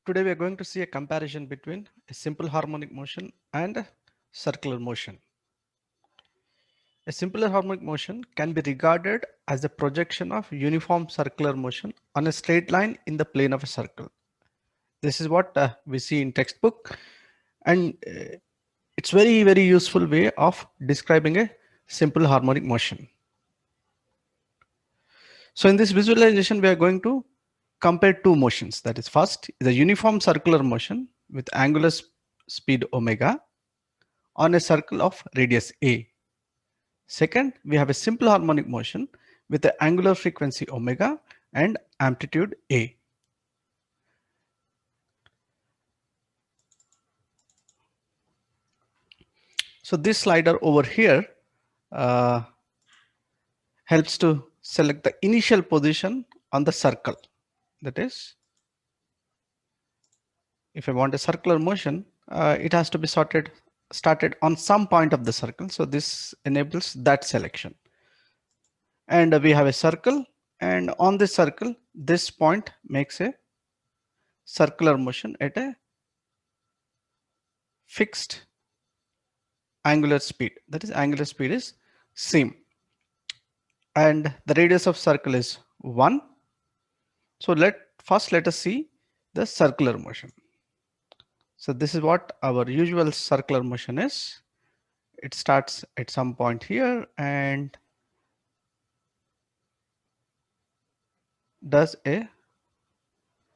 Today we are going to see a comparison between a simple harmonic motion and a circular motion. A simple harmonic motion can be regarded as a projection of uniform circular motion on a straight line in the plane of a circle. This is what we see in textbook, and it's very useful way of describing a simple harmonic motion. So in this visualization we are going to compare two motions. That is, first is a uniform circular motion with angular speed omega on a circle of radius a. Second, we have a simple harmonic motion with the angular frequency omega and amplitude a. So this slider over here helps to select the initial position on the circle. That is, if I want a circular motion, it has to be started on some point of the circle. So this enables that selection. And we have a circle, and on this circle, this point makes a circular motion at a fixed angular speed. That is, angular speed is same, and the radius of circle is 1. So let us see the circular motion. So this is what our usual circular motion is. It starts at some point here and does a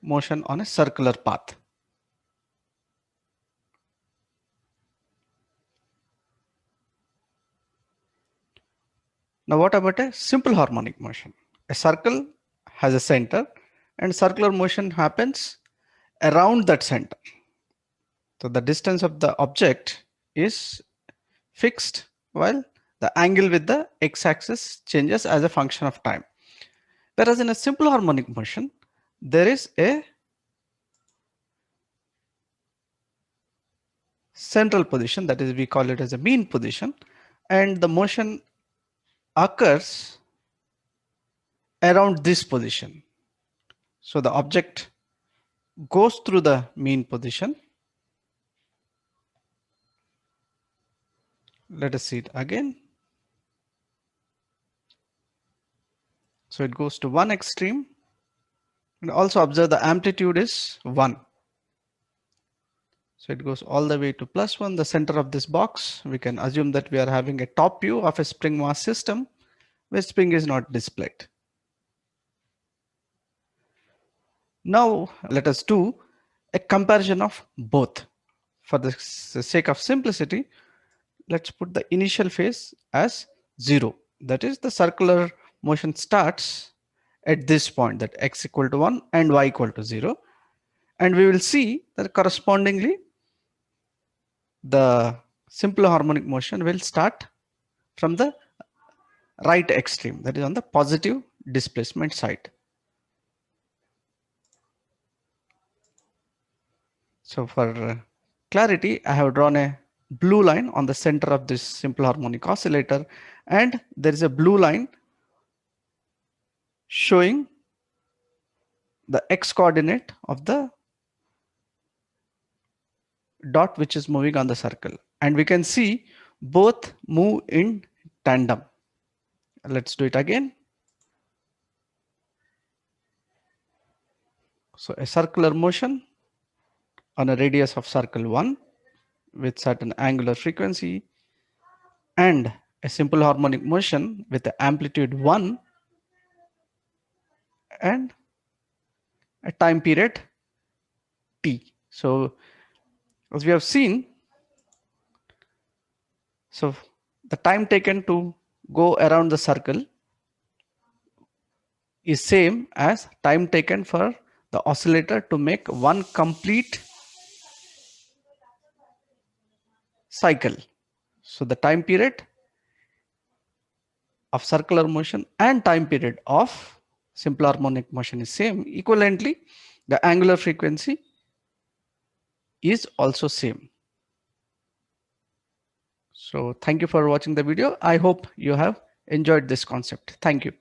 motion on a circular path. Now what about a simple harmonic motion? A circle has a center and circular motion happens around that center. So the distance of the object is fixed while the angle with the x-axis changes as a function of time. Whereas in a simple harmonic motion, there is a central position, that is, we call it as a mean position, and the motion occurs around this position. So the object goes through the mean position. Let us see it again. So it goes to one extreme, and also observe the amplitude is 1. So it goes all the way to +1, the center of this box. We can assume that we are having a top view of a spring mass system where spring is not displayed. Now let us do a comparison of both. For the sake of simplicity, let's put the initial phase as 0. That is, the circular motion starts at this point, that x equal to 1 and y equal to 0. And we will see that correspondingly the simple harmonic motion will start from the right extreme, that is on the positive displacement side. So for clarity, I have drawn a blue line on the center of this simple harmonic oscillator, and there is a blue line showing the x coordinate of the dot which is moving on the circle, and we can see both move in tandem. Let's do it again. So a circular motion on a radius of circle 1 with certain angular frequency, and a simple harmonic motion with the amplitude 1 and a time period t. So as we have seen, so the time taken to go around the circle is same as time taken for the oscillator to make one complete cycle. So the time period of circular motion and time period of simple harmonic motion is same. Equivalently, the angular frequency is also same. So thank you for watching the video. I hope you have enjoyed this concept. Thank you.